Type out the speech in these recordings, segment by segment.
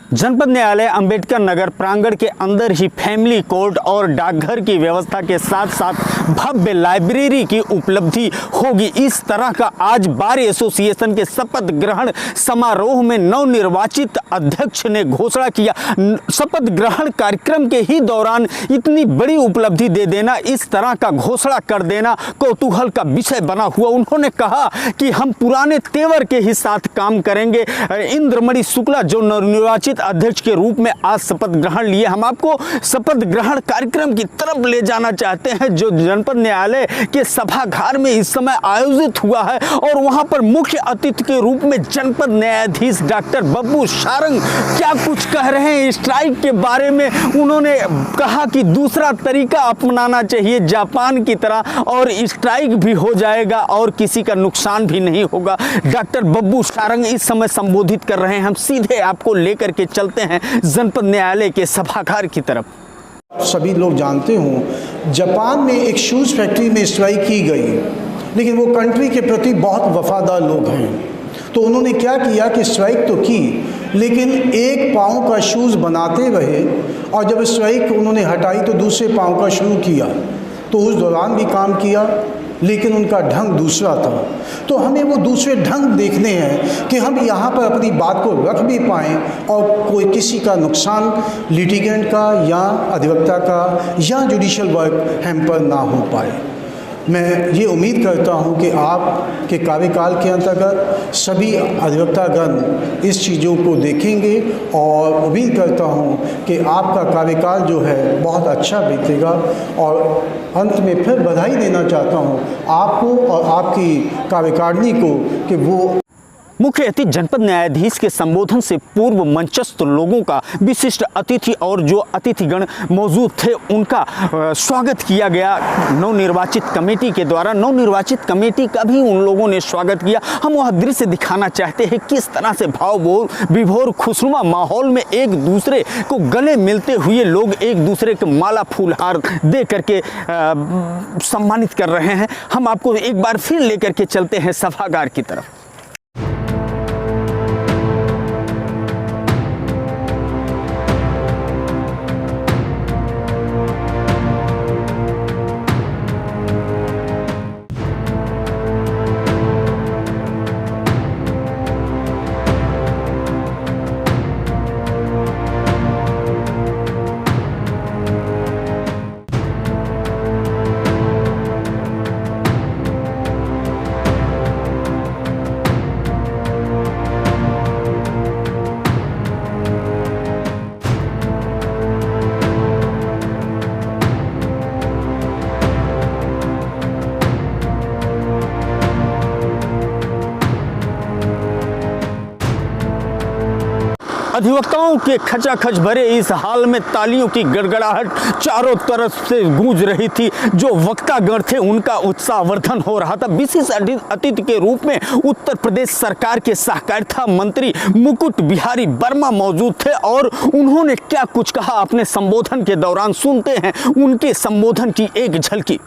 जनपद न्यायालय अंबेडकर नगर प्रांगण के अंदर ही फैमिली कोर्ट और डाकघर की व्यवस्था के साथ साथ भव्य लाइब्रेरी की उपलब्धि होगी। इस तरह का आज बार एसोसिएशन के शपथ ग्रहण समारोह में नवनिर्वाचित अध्यक्ष ने घोषणा किया। शपथ ग्रहण कार्यक्रम के ही दौरान इतनी बड़ी उपलब्धि दे देना, इस तरह का घोषणा कर देना कौतूहल का विषय बना हुआ। उन्होंने कहा कि हम पुराने तेवर के ही साथ काम करेंगे। इंद्रमणि शुक्ला जो नवनिर्वाचित अध्यक्ष के रूप में आज शपथ ग्रहण लिए, हम आपको शपथ ग्रहण कार्यक्रम की तरफ ले जाना चाहते हैं जो जनपद न्यायालय के सभागार में इस समय आयोजित हुआ है। और वहां पर मुख्य अतिथि के रूप में जनपद न्यायाधीश डॉक्टर बब्बू सारंग क्या कुछ कह रहे हैं स्ट्राइक के बारे में। उन्होंने कहा कि दूसरा तरीका अपनाना चाहिए जापान की तरह, और स्ट्राइक भी हो जाएगा और किसी का नुकसान भी नहीं होगा। डॉक्टर बब्बू सारंग इस समय संबोधित कर रहे हैं। हम सीधे आपको लेकर के चलते हैं जनपद न्यायालय के सभागार की तरफ। सभी लोग जानते हो जापान में एक शूज़ फैक्ट्री में स्ट्राइक की गई, लेकिन वो कंट्री के प्रति बहुत वफादार लोग हैं। तो उन्होंने क्या किया कि स्ट्राइक तो की, लेकिन एक पाँव का शूज़ बनाते रहे, और जब स्ट्राइक उन्होंने हटाई तो दूसरे पाँव का शुरू किया। तो उस दौरान भी काम किया, लेकिन उनका ढंग दूसरा था। तो हमें वो दूसरे ढंग देखने हैं कि हम यहाँ पर अपनी बात को रख भी पाएँ और कोई किसी का नुकसान लिटिगेंट का या अधिवक्ता का या जुडिशल वर्क हैम्पर ना हो पाए। मैं ये उम्मीद करता हूँ कि आपके कार्यकाल के अंतर्गत सभी अधिवक्तागण इस चीज़ों को देखेंगे, और उम्मीद करता हूँ कि आपका कार्यकाल जो है बहुत अच्छा बीतेगा। और अंत में फिर बधाई देना चाहता हूँ आपको और आपकी कार्यकारिणी को कि वो मुख्य अतिथि जनपद न्यायाधीश के संबोधन से पूर्व मंचस्थ लोगों का विशिष्ट अतिथि और जो अतिथिगण मौजूद थे उनका स्वागत किया गया नवनिर्वाचित कमेटी के द्वारा। नवनिर्वाचित कमेटी का भी उन लोगों ने स्वागत किया। हम वह दृश्य दिखाना चाहते हैं किस तरह से भाव विभोर खुशनुमा माहौल में एक दूसरे को गले मिलते हुए लोग एक दूसरे को माला फूलहार दे करके सम्मानित कर रहे हैं। हम आपको एक बार फिर लेकर के चलते हैं सभागार की तरफ। अधिवक्ताओं के खचाखच भरे इस हाल में तालियों की गड़गड़ाहट चारों तरफ से गूंज रही थी। जो वक्तागण थे उनका उत्साहवर्धन हो रहा था। विशेष अतिथि के रूप में उत्तर प्रदेश सरकार के सहकारिता मंत्री मुकुट बिहारी वर्मा मौजूद थे, और उन्होंने क्या कुछ कहा अपने संबोधन के दौरान। सुनते हैं उनके संबोधन की एक झलकी।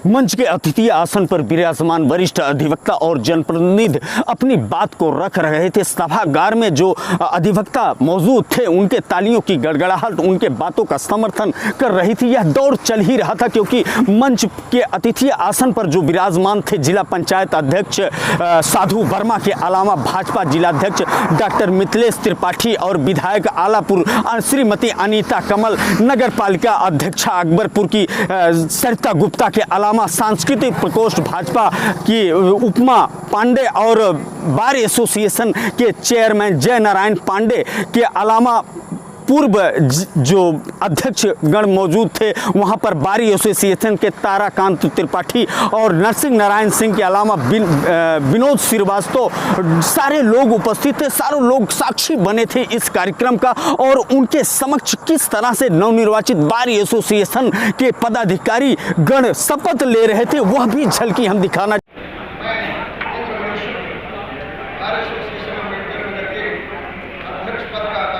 मंच के अतिथि आसन पर विराजमान वरिष्ठ अधिवक्ता और जनप्रतिनिधि अपनी बात को रख रहे थे। सभागार में जो अधिवक्ता मौजूद थे उनके तालियों की गड़गड़ाहट उनके बातों का समर्थन कर रही थी। यह दौर चल ही रहा था क्योंकि मंच के अतिथि आसन पर जो विराजमान थे जिला पंचायत अध्यक्ष साधु वर्मा के अलावा भाजपा जिलाध्यक्ष डॉक्टर मिथिलेश त्रिपाठी और विधायक आलापुर श्रीमती अनीता कमल, नगर पालिका अध्यक्षा अकबरपुर की सरिता गुप्ता के अलावा सांस्कृतिक प्रकोष्ठ भाजपा की उपमा पांडे और बार एसोसिएशन के चेयरमैन जय नारायण पांडे के अलावा पूर्व जो अध्यक्ष गण मौजूद थे। वहां पर बारी एसोसिएशन के ताराकांत त्रिपाठी और नरसिंह नारायण सिंह के अलावा विनोद श्रीवास्तव, सारे लोग उपस्थित थे। सारे लोग साक्षी बने थे इस कार्यक्रम का, और उनके समक्ष किस तरह से नवनिर्वाचित बार एसोसिएशन के पदाधिकारी गण शपथ ले रहे थे वह भी झलकी हम दिखाना। अध्यक्ष पद का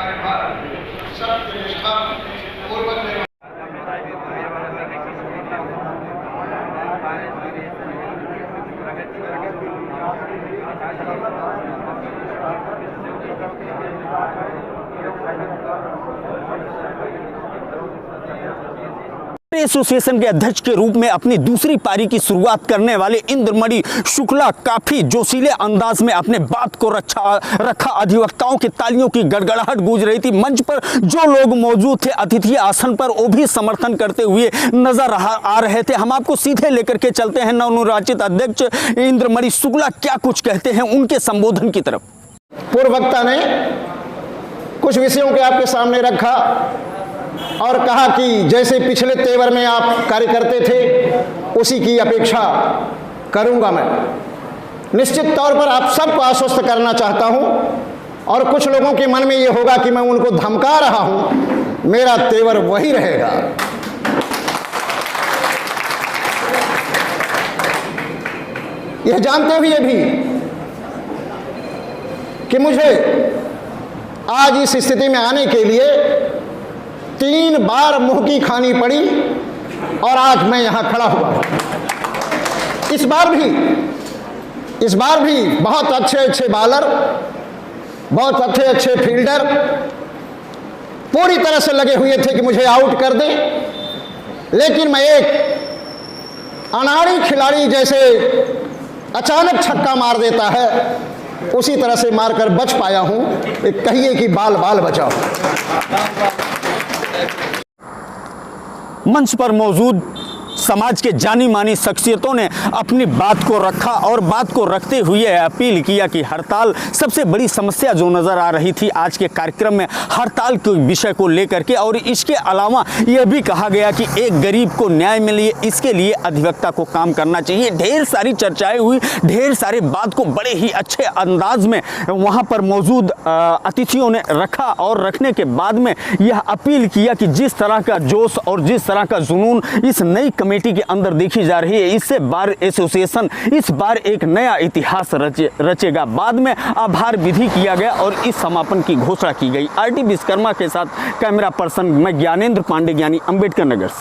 एसोसिएशन के अध्यक्ष के रूप में अपनी दूसरी पारी की शुरुआत करने वाले इंद्रमणि शुक्ला काफी जोशीले अंदाज में अपने बात को रखा। अधिवक्ताओं की तालियों की गड़गड़ाहट गूंज रही थी। मंच पर जो लोग मौजूद थे अतिथि आसन पर, वो भी समर्थन करते हुए नजर आ रहे थे। हम आपको सीधे लेकर के चलते हैं नवनिर्वाचित अध्यक्ष इंद्रमणि शुक्ला क्या कुछ कहते हैं उनके संबोधन की तरफ। पूर्व वक्ता ने कुछ विषयों के आपके सामने रखा और कहा कि जैसे पिछले तेवर में आप कार्य करते थे उसी की अपेक्षा करूंगा मैं। निश्चित तौर पर आप सबको आश्वस्त करना चाहता हूं और कुछ लोगों के मन में यह होगा कि मैं उनको धमका रहा हूं, मेरा तेवर वही रहेगा। यह जानते हुए भी कि मुझे आज इस स्थिति में आने के लिए 3 बार मुंह की खानी पड़ी और आज मैं यहां खड़ा हुआ हूं। इस बार भी बहुत अच्छे बॉलर, बहुत अच्छे फील्डर पूरी तरह से लगे हुए थे कि मुझे आउट कर दें, लेकिन मैं एक अनाड़ी खिलाड़ी जैसे अचानक छक्का मार देता है उसी तरह से मारकर बच पाया हूं। एक कहिए कि बाल बाल बचाओ। मंच पर मौजूद समाज के जानी मानी शख्सियतों ने अपनी बात को रखा और बात को रखते हुए अपील किया कि हड़ताल सबसे बड़ी समस्या जो नज़र आ रही थी आज के कार्यक्रम में, हड़ताल के विषय को लेकर के, और इसके अलावा यह भी कहा गया कि एक गरीब को न्याय मिले इसके लिए अधिवक्ता को काम करना चाहिए। ढेर सारी चर्चाएं हुई, ढेर सारी बात को बड़े ही अच्छे अंदाज में वहाँ पर मौजूद अतिथियों ने रखा और रखने के बाद में यह अपील किया कि जिस तरह का जोश और जिस तरह का जुनून इस नई कमेटी के अंदर देखी जा रही है, इससे बार एसोसिएशन इस बार एक नया इतिहास रचेगा। बाद में आभार विधि किया गया और इस समापन की घोषणा की गई। आरटी विश्वकर्मा के साथ कैमरा पर्सन मैं ज्ञानेंद्र पांडे, ज्ञानी अंबेडकर नगर से।